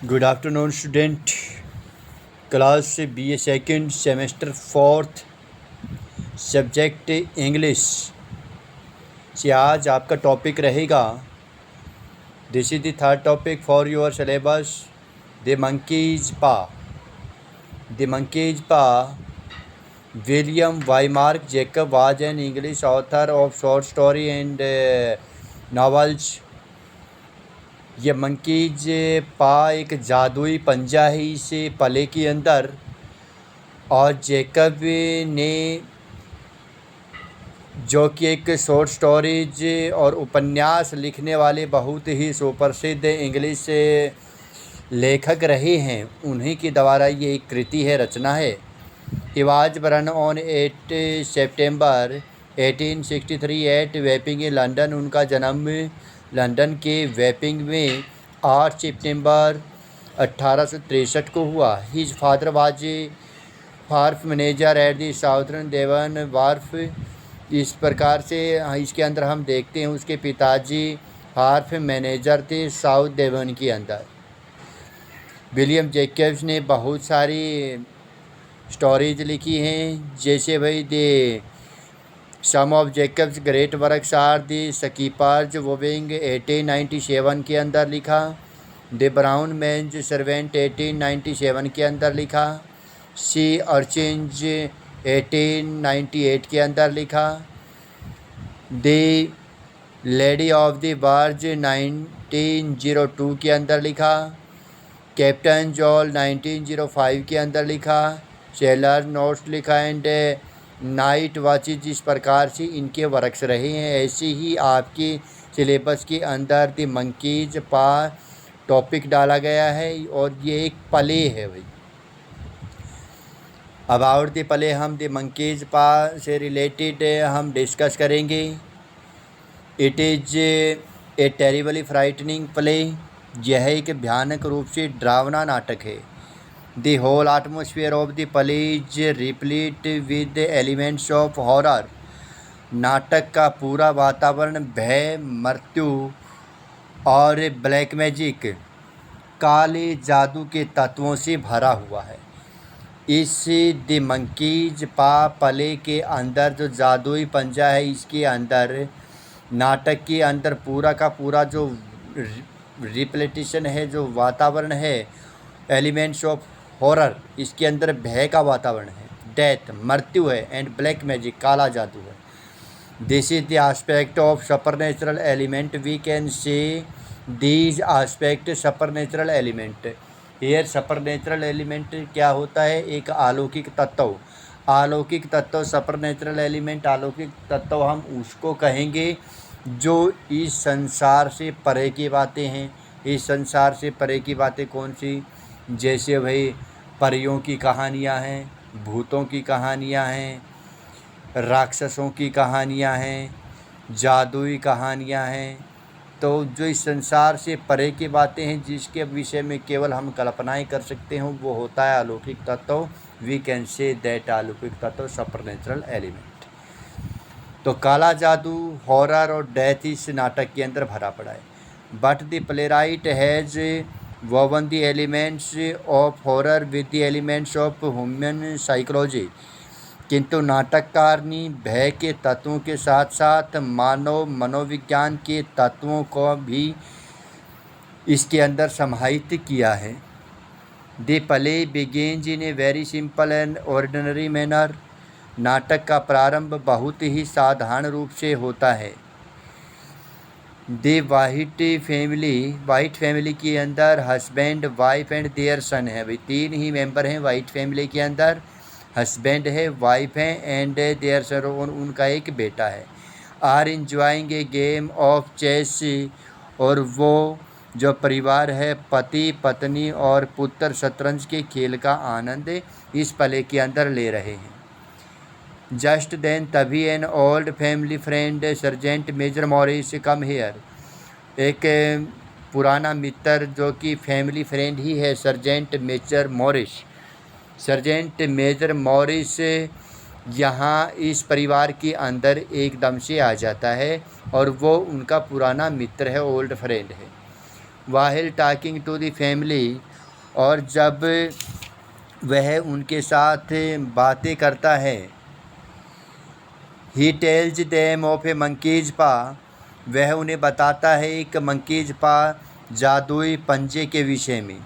Good afternoon student. Class BA second semester fourth, subject English से आज आपका topic रहेगा। This is the third topic for your syllabus, the monkey's paw. The monkey's paw, William Wymark Jacob was an English author of short story and novels. ये monkey's paw एक जादुई पंजा है इसे पले के अंदर, और जैकब ने जो कि एक शॉर्ट स्टोरीज और उपन्यास लिखने वाले बहुत ही सुप्रसिद्ध इंग्लिश लेखक रहे हैं, उन्हीं के द्वारा ये एक कृति है, रचना है। He was born on 8 September 1863 at Wapping in London. उनका जन्म लंदन के वेपिंग में 8 सितंबर 1863 को हुआ। His father was Wharf manager at the southern Devan Wharf. इस प्रकार से इसके अंदर हम देखते हैं उसके पिताजी वार्फ मैनेजर थे साउथ देवन के अंदर। विलियम जैकब्स ने बहुत सारी स्टोरीज लिखी हैं, जैसे भाई दे some of Jacobs great works are the skipper's wooing 1897 के अंदर लिखा। द ब्राउन मैन्स सर्वेंट 1897 के अंदर लिखा। सी अर्चिन्स 1898 के अंदर लिखा। The lady of the barge 1902 के अंदर लिखा। कैप्टन जॉल 1905 के अंदर लिखा। सेलर नोट्स लिखा एंड नाइट वॉचेज। इस प्रकार से इनके वर्क्स रहे हैं। ऐसे ही आपके सिलेबस के अंदर द मंकीज पा टॉपिक डाला गया है, और ये एक प्ले है भाई। अबाउट द प्ले हम द मंकीज पा से रिलेटेड हम डिस्कस करेंगे। It is a terribly frightening play. यह एक भयानक रूप से डरावना नाटक है। The whole atmosphere of the play is replete with the elements of horror. नाटक का पूरा वातावरण भय, मृत्यु और ब्लैक मैजिक, काले जादू के तत्वों से भरा हुआ है। इस द मंकीज पा प्ले के अंदर जो जादुई पंजा है, इसके अंदर नाटक के अंदर पूरा का पूरा जो रिप्लेटिशन है, जो वातावरण है, एलिमेंट्स ऑफ हॉरर, इसके अंदर भय का वातावरण है, डेथ मृत्यु है, एंड ब्लैक मैजिक काला जादू है। This is the aspect of supernatural element. We can say these aspect supernatural element. Here supernatural element क्या होता है? एक अलौकिक तत्व। अलौकिक तत्व सुपरनेचुरल एलिमेंट, अलौकिक तत्व हम उसको कहेंगे जो इस संसार से परे की बातें हैं। इस संसार से परे की बातें कौन सी? जैसे भाई परियों की कहानियाँ हैं, भूतों की कहानियाँ हैं, राक्षसों की कहानियाँ हैं, जादुई कहानियाँ हैं। तो जो इस संसार से परे की बातें हैं, जिसके विषय में केवल हम कल्पनाएं कर सकते हैं, वो होता है अलौकिक तत्व। वी कैन से दैट अलौकिक तत्व सुपरनेचुरल एलिमेंट। तो काला जादू, हॉरर और डेथ इस नाटक के अंदर भरा पड़ा है। But the playwright has woven the elements of horror with the elements of human psychology। किंतु नाटककार ने भय के तत्वों के साथ साथ मानव मनोविज्ञान के तत्वों को भी इसके अंदर समाहित किया है। The play begins in a very simple and ordinary manner. नाटक का प्रारंभ बहुत ही साधारण रूप से होता है। द वाइट फैमिली के अंदर हस्बैंड, वाइफ एंड देयर सन है। भाई तीन ही मेंबर हैं वाइट फैमिली के अंदर। हस्बैंड है, वाइफ है, एंड देयर सन, उनका एक बेटा है। Are enjoying a game of chess. और वो जो परिवार है, पति पत्नी और पुत्र, शतरंज के खेल का आनंद इस प्ले के अंदर ले रहे हैं। जस्ट देन तभी an old family friend sergeant major Morris come here. एक पुराना मित्र जो कि फैमिली फ्रेंड ही है, sergeant major Morris. Sergeant major Morris यहाँ इस परिवार के अंदर एकदम से आ जाता है, और वो उनका पुराना मित्र है, ओल्ड फ्रेंड है। वाहिल टॉकिंग टू द फैमिली, और जब वह उनके साथ बातें करता है, he tells them of A monkeys पा, वह उन्हें बताता है एक मंकीज पा जादुई पंजे के विषय में,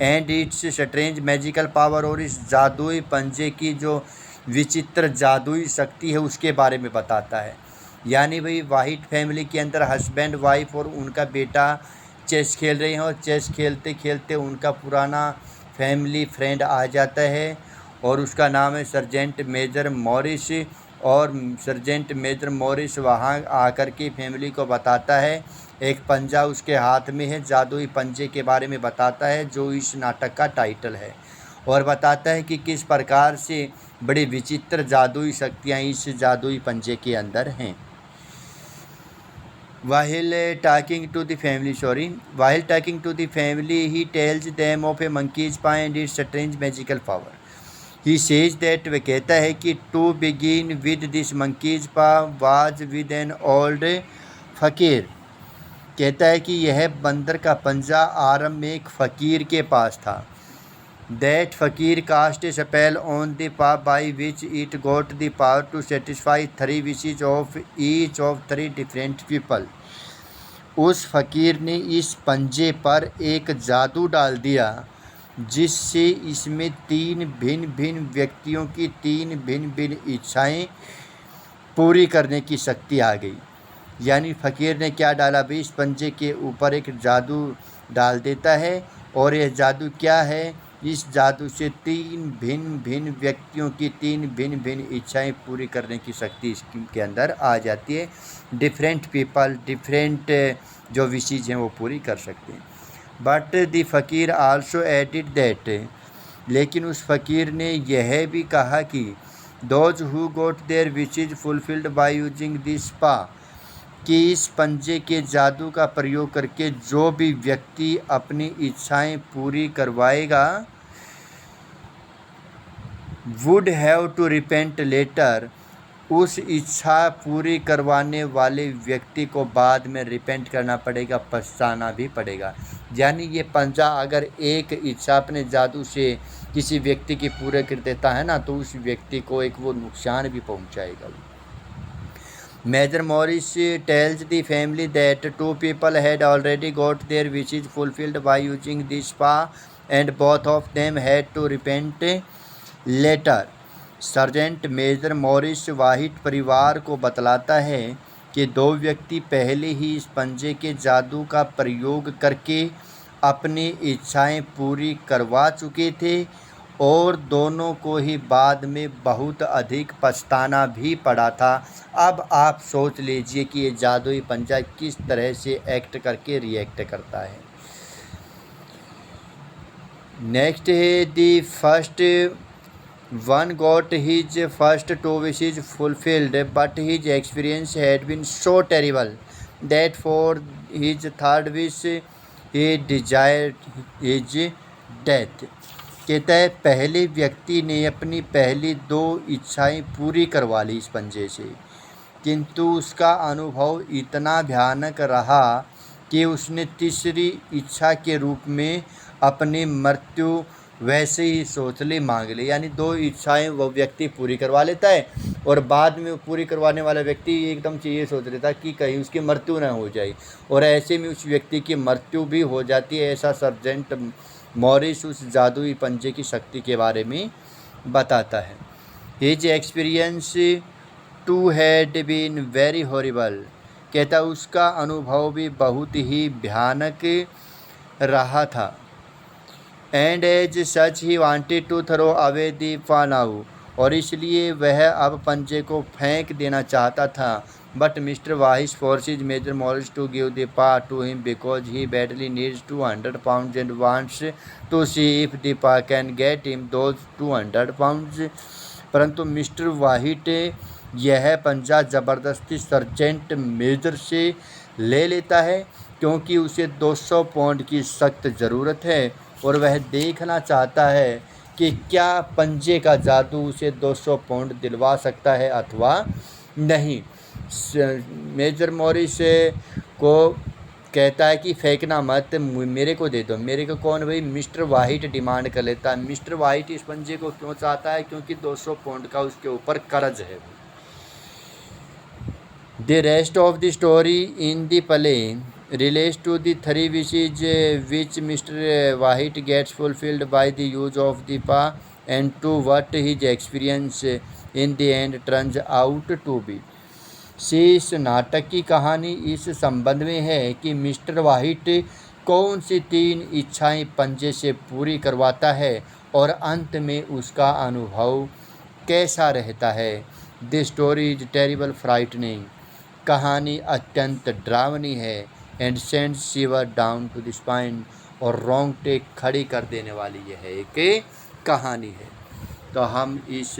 and it's strange magical power, और इस जादुई पंजे की जो विचित्र जादुई शक्ति है उसके बारे में बताता है। यानी भाई वाइट फैमिली के अंदर हस्बैंड वाइफ और उनका बेटा चेस खेल रहे हैं, और चेस खेलते खेलते उनका पुराना फैमिली फ्रेंड आ जाता है और उसका नाम है सर्जेंट मेजर मॉरिस। और सर्जेंट मेजर मॉरिस वहाँ आकर के फैमिली को बताता है, एक पंजा उसके हाथ में है, जादुई पंजे के बारे में बताता है जो इस नाटक का टाइटल है, और बताता है कि किस प्रकार से बड़ी विचित्र जादुई शक्तियाँ इस जादुई पंजे के अंदर हैं। While talking to the family, he tells them of a monkey's paw and its strange magical power. He says that वह कहता है कि to begin with this monkey's paw was with an old फकीर। कहता है कि यह बंदर का पंजा आरंभ में एक फ़कीर के पास था। That फकीर cast a spell on the paw by which it got the power to satisfy 3 wishes of each of 3 different people. उस फकीर ने इस पंजे पर एक जादू डाल दिया जिससे इसमें 3 भिन्न भिन्न व्यक्तियों की 3 भिन्न भिन्न इच्छाएं पूरी करने की शक्ति आ गई। यानी फ़कीर ने क्या डाला भाई, इस पंजे के ऊपर एक जादू डाल देता है, और यह जादू क्या है, इस जादू से 3 भिन्न भिन्न व्यक्तियों की 3 भिन्न भिन्न इच्छाएं पूरी करने की शक्ति इसके अंदर आ जाती है। डिफरेंट पीपल डिफरेंट जो विशेष हैं वो पूरी कर सकते हैं। But the fakir also added that, लेकिन उस फ़कीर ने यह भी कहा कि those who got their wishes fulfilled by using this paw, कि इस पंजे के जादू का प्रयोग करके जो भी व्यक्ति अपनी इच्छाएं पूरी करवाएगा would have to repent later, उस इच्छा पूरी करवाने वाले व्यक्ति को बाद में रिपेंट करना पड़ेगा, पछताना भी पड़ेगा। यानी ये पंजा अगर एक इच्छा अपने जादू से किसी व्यक्ति की पूरे कर देता है ना, तो उस व्यक्ति को एक वो नुकसान भी पहुंचाएगा। Major Morris tells the family that 2 people had already got their wishes fulfilled by using this spa and both of them had to repent later. Sergeant major Morris वाहिट परिवार को बतलाता है कि 2 व्यक्ति पहले ही इस पंजे के जादू का प्रयोग करके अपनी इच्छाएं पूरी करवा चुके थे, और दोनों को ही बाद में बहुत अधिक पछताना भी पड़ा था। अब आप सोच लीजिए कि ये जादुई पंजा किस तरह से एक्ट करके रिएक्ट करता है। नेक्स्ट है the first one got his first 2 wishes fulfilled, but his experience had been so terrible that for his 3rd wish he desired his death. कहता है पहले व्यक्ति ने अपनी पहली 2 इच्छाएं पूरी करवा ली इस पंजे से, किंतु उसका अनुभव इतना भयानक रहा कि उसने तीसरी इच्छा के रूप में अपनी मृत्यु वैसे ही सोच ली, मांग ली। यानी 2 इच्छाएं वो व्यक्ति पूरी करवा लेता है, और बाद में पूरी करवाने वाला व्यक्ति एकदम से ये सोच लेता है कि कहीं उसकी मृत्यु ना हो जाए, और ऐसे में उस व्यक्ति की मृत्यु भी हो जाती है। ऐसा सर्जेंट मॉरिस उस जादुई पंजे की शक्ति के बारे में बताता है। His experience too had been very horrible, कहता उसका अनुभव भी बहुत ही भयानक रहा था। And as such he wanted to throw away the paw now, और इसलिए वह अब पंजे को फेंक देना चाहता था। But mister White forces Major Morris to give the paw to him because he badly needs 200 pounds and wants to see if the paw can get him those 200 pounds। परंतु मिस्टर वाहिट यह पंजा ज़बरदस्ती sergeant major से ले लेता है, क्योंकि उसे 200 पाउंड की सख्त ज़रूरत है, और वह देखना चाहता है कि क्या पंजे का जादू उसे 200 पाउंड दिलवा सकता है अथवा नहीं। मेजर मॉरिस को कहता है कि फेंकना मत, मेरे को दे दो। मेरे को कौन भाई? मिस्टर वाइट डिमांड कर लेता है। मिस्टर वाइट इस पंजे को क्यों चाहता है? क्योंकि 200 पाउंड का उसके ऊपर कर्ज है। The rest of the story in the play relates to the three wishes which Mr. White gets fulfilled by the use of the paw, and to what his experience in the end turns out to be। इस नाटक की कहानी इस संबंध में है कि mister white कौन सी 3 इच्छाएं पंजे से पूरी करवाता है और अंत में उसका अनुभव कैसा रहता है। The story is terrible frightening. कहानी अत्यंत डरावनी है। And sends shiver down to the spine. और रोंगटे खड़ी कर देने वाली यह एक कहानी है। तो हम इस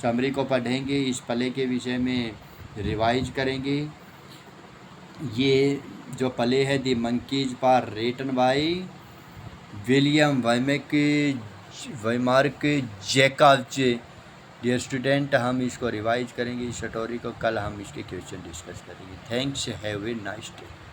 समरी को पढ़ेंगे, इस प्ले के विषय में रिवाइज करेंगे। ये जो प्ले है the monkey's paw, written by William Wymark Jacobs. Dear student, हम इसको रिवाइज करेंगे इस स्टोरी को। कल हम इसके क्वेश्चन डिस्कस करेंगे। Thanks, have a nice day.